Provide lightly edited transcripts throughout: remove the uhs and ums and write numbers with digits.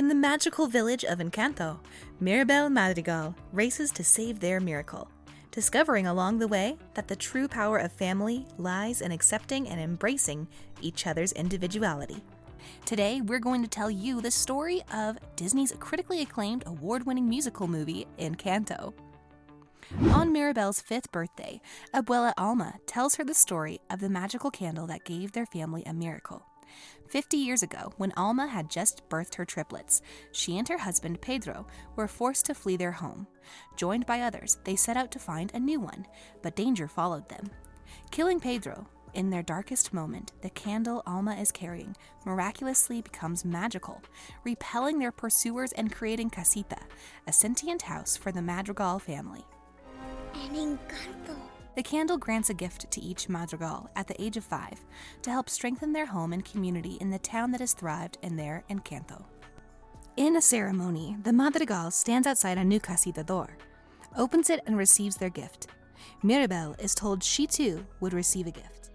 In the magical village of Encanto, Mirabel Madrigal races to save their miracle, discovering along the way that the true power of family lies in accepting and embracing each other's individuality. Today, we're going to tell you the story of Disney's critically acclaimed award-winning musical movie, Encanto. On Mirabel's 5th birthday, Abuela Alma tells her the story of the magical candle that gave their family a miracle. 50 years ago, when Alma had just birthed her triplets, she and her husband Pedro were forced to flee their home. Joined by others, they set out to find a new one, but danger followed them. Killing Pedro, in their darkest moment, the candle Alma is carrying miraculously becomes magical, repelling their pursuers and creating Casita, a sentient house for the Madrigal family. An Encanto. The candle grants a gift to each Madrigal at the age of 5 to help strengthen their home and community in the town that has thrived in their Encanto. In a ceremony, the Madrigal stands outside a new casita door, opens it and receives their gift. Mirabel is told she too would receive a gift.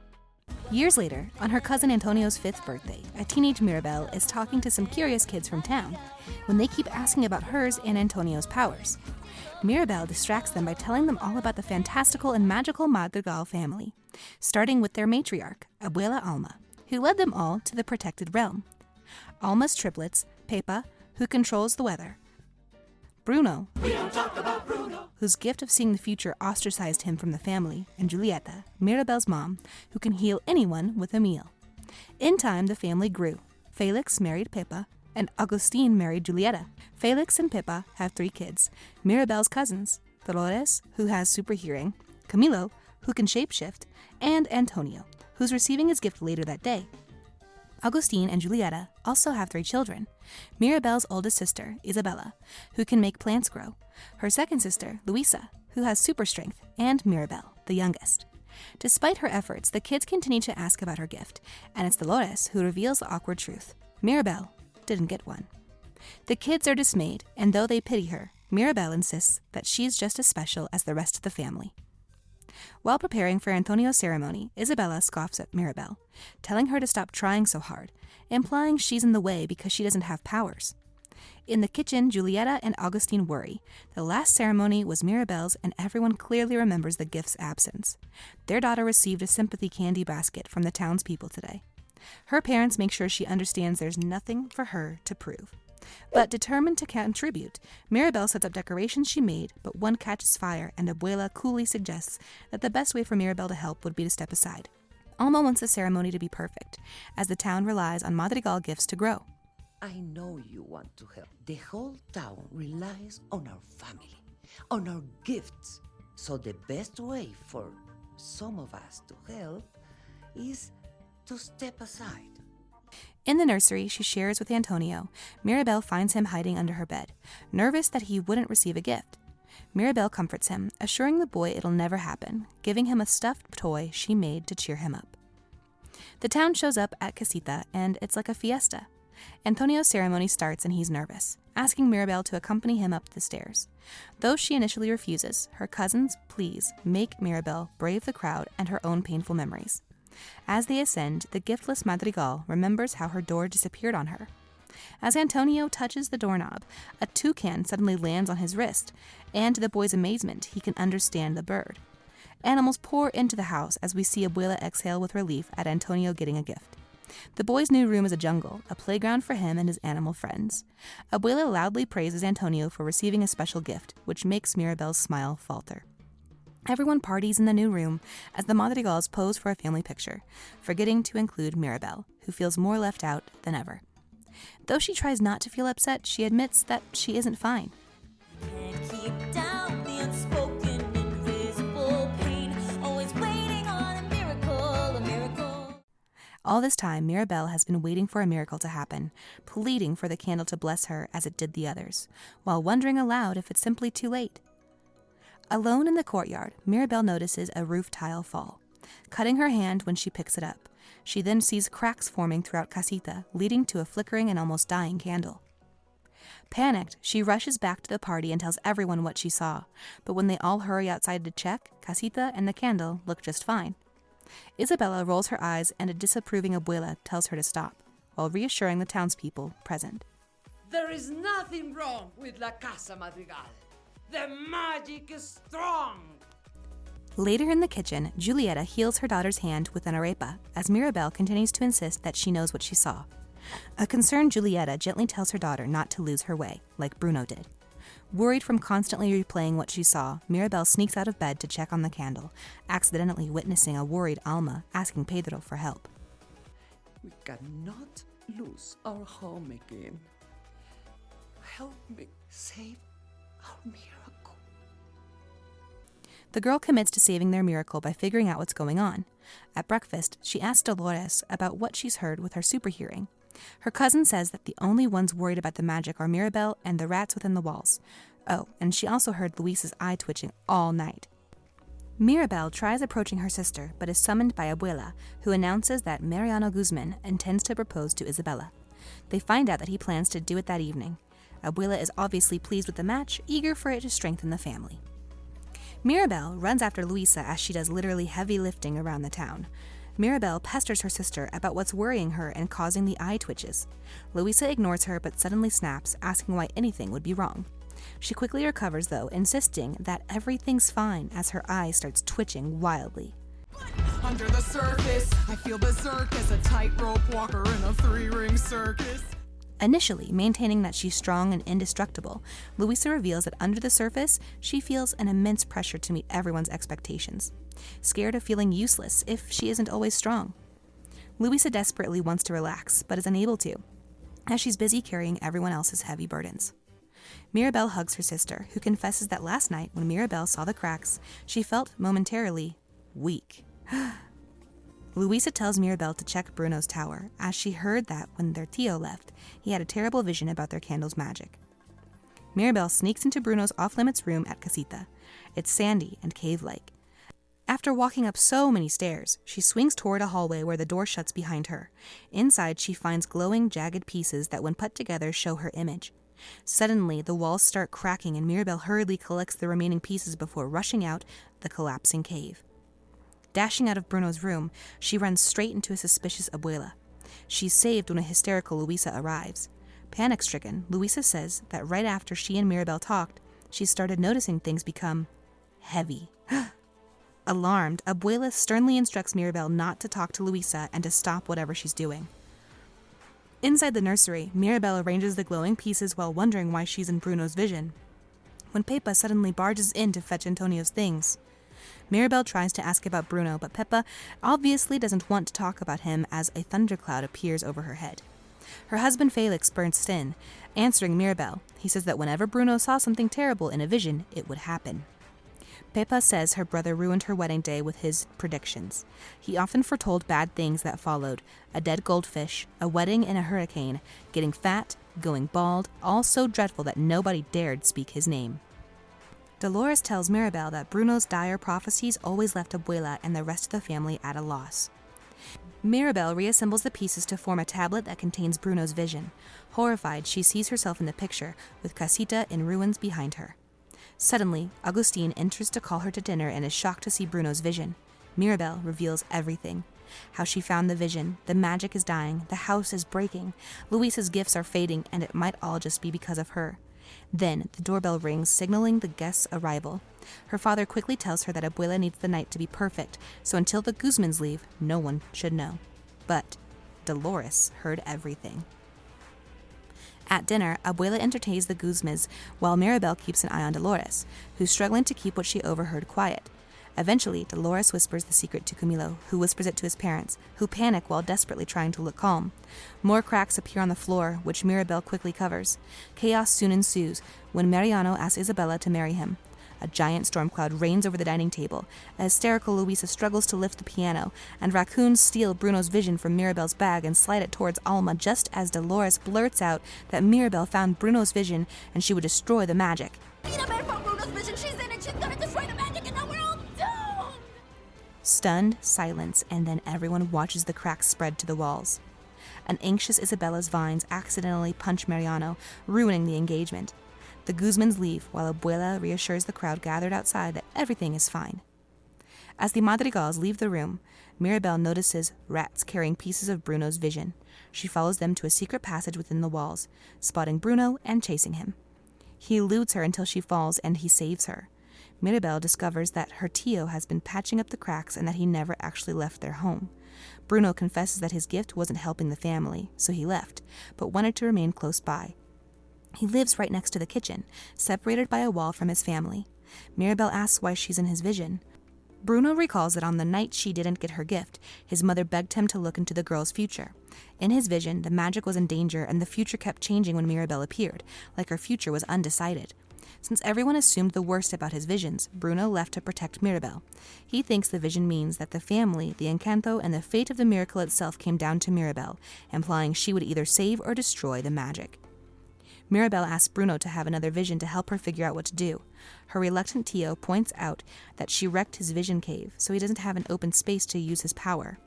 Years later, on her cousin Antonio's 5th birthday, a teenage Mirabel is talking to some curious kids from town when they keep asking about hers and Antonio's powers. Mirabel distracts them by telling them all about the fantastical and magical Madrigal family, starting with their matriarch, Abuela Alma, who led them all to the protected realm. Alma's triplets, Pepa, who controls the weather, Bruno, whose gift of seeing the future ostracized him from the family, and Julieta, Mirabel's mom, who can heal anyone with a meal. In time, the family grew. Felix married Pepa, and Agustin married Julieta. Felix and Pepa have 3 kids, Mirabel's cousins, Dolores, who has super hearing, Camilo, who can shapeshift, and Antonio, who's receiving his gift later that day. Agustin and Julieta also have 3 children, Mirabel's oldest sister, Isabella, who can make plants grow, her second sister, Luisa, who has super strength, and Mirabel, the youngest. Despite her efforts, the kids continue to ask about her gift, and it's Dolores who reveals the awkward truth. Mirabel didn't get one. The kids are dismayed, and though they pity her, Mirabel insists that she's just as special as the rest of the family. While preparing for Antonio's ceremony, Isabella scoffs at Mirabel, telling her to stop trying so hard, implying she's in the way because she doesn't have powers. In the kitchen, Julieta and Agustin worry. The last ceremony was Mirabel's, and everyone clearly remembers the gift's absence. Their daughter received a sympathy candy basket from the townspeople today. Her parents make sure she understands there's nothing for her to prove. But determined to contribute, Mirabel sets up decorations she made, but one catches fire, and Abuela coolly suggests that the best way for Mirabel to help would be to step aside. Alma wants the ceremony to be perfect, as the town relies on Madrigal gifts to grow. I know you want to help. The whole town relies on our family, on our gifts. So the best way for some of us to help is to step aside. In the nursery she shares with Antonio, Mirabel finds him hiding under her bed, nervous that he wouldn't receive a gift. Mirabel comforts him, assuring the boy it'll never happen, giving him a stuffed toy she made to cheer him up. The town shows up at Casita, and it's like a fiesta. Antonio's ceremony starts and he's nervous, asking Mirabel to accompany him up the stairs. Though she initially refuses, her cousins' pleas make Mirabel brave the crowd and her own painful memories. As they ascend, the giftless Madrigal remembers how her door disappeared on her. As Antonio touches the doorknob, a toucan suddenly lands on his wrist, and to the boy's amazement, he can understand the bird. Animals pour into the house as we see Abuela exhale with relief at Antonio getting a gift. The boy's new room is a jungle, a playground for him and his animal friends. Abuela loudly praises Antonio for receiving a special gift, which makes Mirabel's smile falter. Everyone parties in the new room as the Madrigals pose for a family picture, forgetting to include Mirabel, who feels more left out than ever. Though she tries not to feel upset, she admits that she isn't fine. Can't keep down the unspoken, invisible pain, always waiting on a miracle, a miracle. All this time, Mirabel has been waiting for a miracle to happen, pleading for the candle to bless her as it did the others, while wondering aloud if it's simply too late. Alone in the courtyard, Mirabel notices a roof tile fall, cutting her hand when she picks it up. She then sees cracks forming throughout Casita, leading to a flickering and almost dying candle. Panicked, she rushes back to the party and tells everyone what she saw, but when they all hurry outside to check, Casita and the candle look just fine. Isabella rolls her eyes and a disapproving abuela tells her to stop, while reassuring the townspeople present. There is nothing wrong with La Casa Madrigal. The magic is strong. Later in the kitchen, Julieta heals her daughter's hand with an arepa as Mirabel continues to insist that she knows what she saw. A concerned Julieta gently tells her daughter not to lose her way, like Bruno did. Worried from constantly replaying what she saw, Mirabel sneaks out of bed to check on the candle, accidentally witnessing a worried Alma asking Pedro for help. We cannot lose our home again. Help me save our miracle. The girl commits to saving their miracle by figuring out what's going on. At breakfast, she asks Dolores about what she's heard with her super hearing. Her cousin says that the only ones worried about the magic are Mirabel and the rats within the walls. Oh, and she also heard Luisa's eye twitching all night. Mirabel tries approaching her sister, but is summoned by Abuela, who announces that Mariano Guzman intends to propose to Isabella. They find out that he plans to do it that evening. Abuela is obviously pleased with the match, eager for it to strengthen the family. Mirabel runs after Luisa as she does literally heavy lifting around the town. Mirabel pesters her sister about what's worrying her and causing the eye twitches. Luisa ignores her but suddenly snaps, asking why anything would be wrong. She quickly recovers though, insisting that everything's fine as her eye starts twitching wildly. Under the surface, I feel berserk as a tightrope walker in a three-ring circus. Initially maintaining that she's strong and indestructible, Luisa reveals that under the surface, she feels an immense pressure to meet everyone's expectations, scared of feeling useless if she isn't always strong. Luisa desperately wants to relax, but is unable to, as she's busy carrying everyone else's heavy burdens. Mirabel hugs her sister, who confesses that last night when Mirabel saw the cracks, she felt momentarily weak. Luisa tells Mirabel to check Bruno's tower, as she heard that when their Tio left, he had a terrible vision about their candle's magic. Mirabel sneaks into Bruno's off-limits room at Casita. It's sandy and cave-like. After walking up so many stairs, she swings toward a hallway where the door shuts behind her. Inside, she finds glowing, jagged pieces that when put together show her image. Suddenly, the walls start cracking and Mirabel hurriedly collects the remaining pieces before rushing out the collapsing cave. Dashing out of Bruno's room, she runs straight into a suspicious Abuela. She's saved when a hysterical Luisa arrives. Panic-stricken, Luisa says that right after she and Mirabel talked, she started noticing things become heavy. Alarmed, Abuela sternly instructs Mirabel not to talk to Luisa and to stop whatever she's doing. Inside the nursery, Mirabel arranges the glowing pieces while wondering why she's in Bruno's vision, when Pepa suddenly barges in to fetch Antonio's things. Mirabel tries to ask about Bruno, but Pepa obviously doesn't want to talk about him as a thundercloud appears over her head. Her husband Felix bursts in, answering Mirabel. He says that whenever Bruno saw something terrible in a vision, it would happen. Pepa says her brother ruined her wedding day with his predictions. He often foretold bad things that followed: a dead goldfish, a wedding in a hurricane, getting fat, going bald, all so dreadful that nobody dared speak his name. Dolores tells Mirabel that Bruno's dire prophecies always left Abuela and the rest of the family at a loss. Mirabel reassembles the pieces to form a tablet that contains Bruno's vision. Horrified, she sees herself in the picture, with Casita in ruins behind her. Suddenly, Agustin enters to call her to dinner and is shocked to see Bruno's vision. Mirabel reveals everything. How she found the vision, the magic is dying, the house is breaking, Luisa's gifts are fading, and it might all just be because of her. Then, the doorbell rings, signaling the guest's arrival. Her father quickly tells her that Abuela needs the night to be perfect, so until the Guzmans leave, no one should know. But Dolores heard everything. At dinner, Abuela entertains the Guzmans while Mirabel keeps an eye on Dolores, who's struggling to keep what she overheard quiet. Eventually, Dolores whispers the secret to Camilo, who whispers it to his parents, who panic while desperately trying to look calm. More cracks appear on the floor, which Mirabel quickly covers. Chaos soon ensues when Mariano asks Isabella to marry him. A giant storm cloud reigns over the dining table. A hysterical Luisa struggles to lift the piano, and raccoons steal Bruno's vision from Mirabel's bag and slide it towards Alma just as Dolores blurts out that Mirabel found Bruno's vision and she would destroy the magic. Mirabel from Bruno's vision, she's in it, she's gonna destroy the magic, and now we're all doomed! Stunned, silence, and then everyone watches the cracks spread to the walls. An anxious Isabella's vines accidentally punch Mariano, ruining the engagement. The Guzmans leave while Abuela reassures the crowd gathered outside that everything is fine. As the Madrigals leave the room, Mirabel notices rats carrying pieces of Bruno's vision. She follows them to a secret passage within the walls, spotting Bruno and chasing him. He eludes her until she falls and he saves her. Mirabel discovers that her Tio has been patching up the cracks and that he never actually left their home. Bruno confesses that his gift wasn't helping the family, so he left, but wanted to remain close by. He lives right next to the kitchen, separated by a wall from his family. Mirabel asks why she's in his vision. Bruno recalls that on the night she didn't get her gift, his mother begged him to look into the girl's future. In his vision, the magic was in danger and the future kept changing when Mirabel appeared, like her future was undecided. Since everyone assumed the worst about his visions, Bruno left to protect Mirabel. He thinks the vision means that the family, the Encanto, and the fate of the miracle itself came down to Mirabel, implying she would either save or destroy the magic. Mirabel asks Bruno to have another vision to help her figure out what to do. Her reluctant Tio points out that she wrecked his vision cave, so he doesn't have an open space to use his power.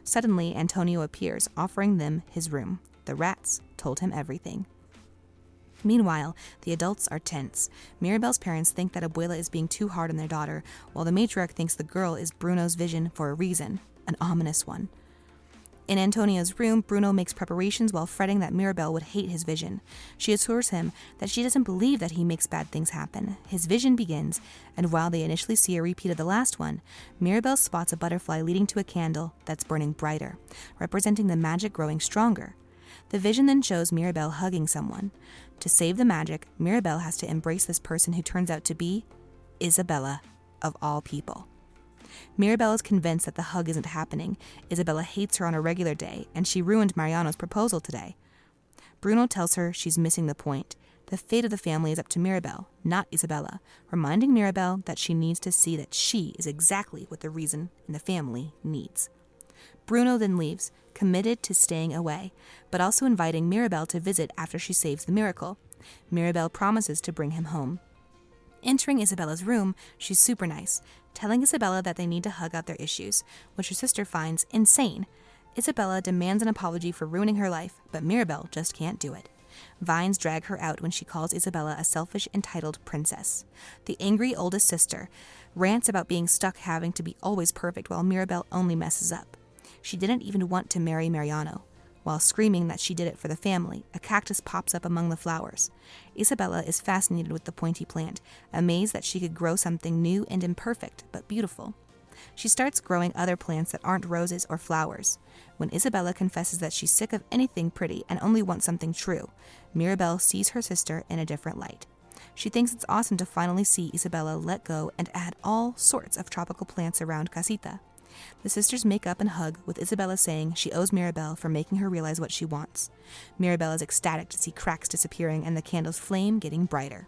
Suddenly, Antonio appears, offering them his room. The rats told him everything. Meanwhile, the adults are tense. Mirabel's parents think that Abuela is being too hard on their daughter, while the matriarch thinks the girl is Bruno's vision for a reason, an ominous one. In Antonio's room, Bruno makes preparations while fretting that Mirabel would hate his vision. She assures him that she doesn't believe that he makes bad things happen. His vision begins, and while they initially see a repeat of the last one, Mirabel spots a butterfly leading to a candle that's burning brighter, representing the magic growing stronger. The vision then shows Mirabel hugging someone. To save the magic, Mirabel has to embrace this person who turns out to be Isabella, of all people. Mirabel is convinced that the hug isn't happening. Isabella hates her on a regular day, and she ruined Mariano's proposal today. Bruno tells her she's missing the point. The fate of the family is up to Mirabel, not Isabella, reminding Mirabel that she needs to see that she is exactly what the reason in the family needs. Bruno then leaves, committed to staying away, but also inviting Mirabel to visit after she saves the miracle. Mirabel promises to bring him home. Entering Isabella's room, she's super nice, telling Isabella that they need to hug out their issues, which her sister finds insane. Isabella demands an apology for ruining her life, but Mirabel just can't do it. Vines drag her out when she calls Isabella a selfish, entitled princess. The angry oldest sister rants about being stuck having to be always perfect while Mirabel only messes up. She didn't even want to marry Mariano. While screaming that she did it for the family, a cactus pops up among the flowers. Isabella is fascinated with the pointy plant, amazed that she could grow something new and imperfect, but beautiful. She starts growing other plants that aren't roses or flowers. When Isabella confesses that she's sick of anything pretty and only wants something true, Mirabel sees her sister in a different light. She thinks it's awesome to finally see Isabella let go and add all sorts of tropical plants around Casita. The sisters make up and hug, with Isabella saying she owes Mirabel for making her realize what she wants. Mirabel is ecstatic to see cracks disappearing and the candle's flame getting brighter.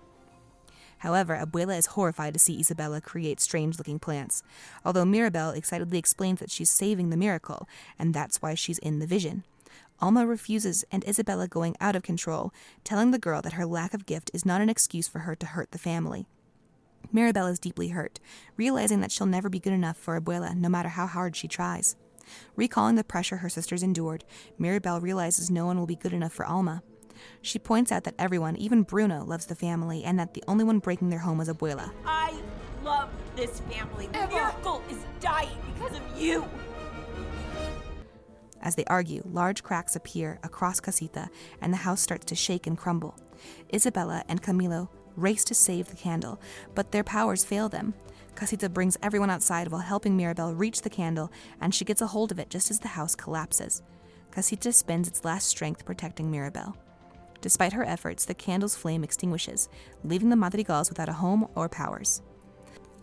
However, Abuela is horrified to see Isabella create strange-looking plants, although Mirabel excitedly explains that she's saving the miracle, and that's why she's in the vision. Alma refuses, and Isabella going out of control, telling the girl that her lack of gift is not an excuse for her to hurt the family. Mirabel is deeply hurt, realizing that she'll never be good enough for Abuela no matter how hard she tries. Recalling the pressure her sisters endured, Mirabel realizes no one will be good enough for Alma. She points out that everyone, even Bruno, loves the family and that the only one breaking their home is Abuela. I love this family. The miracle is dying because of you. As they argue, large cracks appear across Casita and the house starts to shake and crumble. Isabella and Camilo race to save the candle, but their powers fail them. Casita brings everyone outside while helping Mirabel reach the candle, and she gets a hold of it just as the house collapses. Casita spends its last strength protecting Mirabel. Despite her efforts, the candle's flame extinguishes, leaving the Madrigals without a home or powers.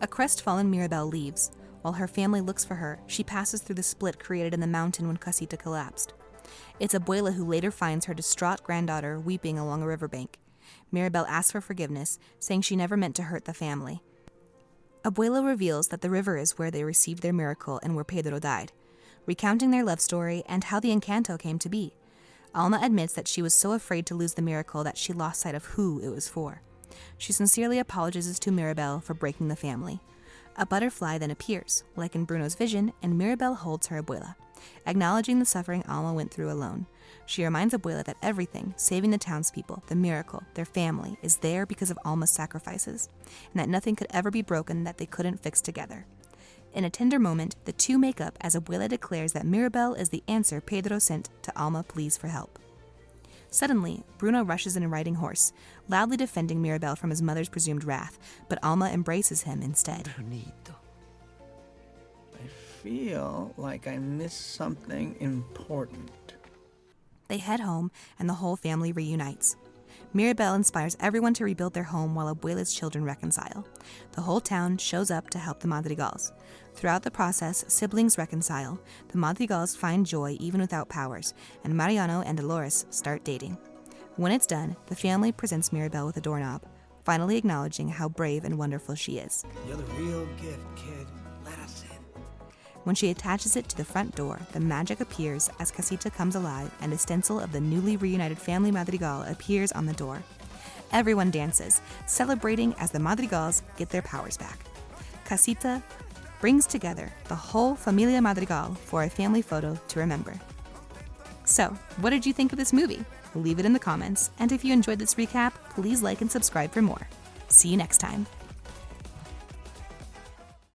A crestfallen Mirabel leaves. While her family looks for her, she passes through the split created in the mountain when Casita collapsed. It's Abuela who later finds her distraught granddaughter weeping along a riverbank. Mirabel asks for forgiveness, saying she never meant to hurt the family. Abuela reveals that the river is where they received their miracle and where Pedro died, recounting their love story and how the Encanto came to be. Alma admits that she was so afraid to lose the miracle that she lost sight of who it was for. She sincerely apologizes to Mirabel for breaking the family. A butterfly then appears, like in Bruno's vision, and Mirabel holds her Abuela, acknowledging the suffering Alma went through alone. She reminds Abuela that everything, saving the townspeople, the miracle, their family, is there because of Alma's sacrifices, and that nothing could ever be broken that they couldn't fix together. In a tender moment, the two make up as Abuela declares that Mirabel is the answer Pedro sent to Alma pleas for help. Suddenly, Bruno rushes in a riding horse, loudly defending Mirabel from his mother's presumed wrath, but Alma embraces him instead. Brunito. I feel like I missed something important. They head home, and the whole family reunites. Mirabel inspires everyone to rebuild their home while Abuela's children reconcile. The whole town shows up to help the Madrigals. Throughout the process, siblings reconcile, the Madrigals find joy even without powers, and Mariano and Dolores start dating. When it's done, the family presents Mirabel with a doorknob, finally acknowledging how brave and wonderful she is. You're the real gift, kid. Let us in. When she attaches it to the front door, the magic appears as Casita comes alive and a stencil of the newly reunited family Madrigal appears on the door. Everyone dances, celebrating as the Madrigals get their powers back. Casita brings together the whole Familia Madrigal for a family photo to remember. So, what did you think of this movie? Leave it in the comments, and if you enjoyed this recap, please like and subscribe for more. See you next time.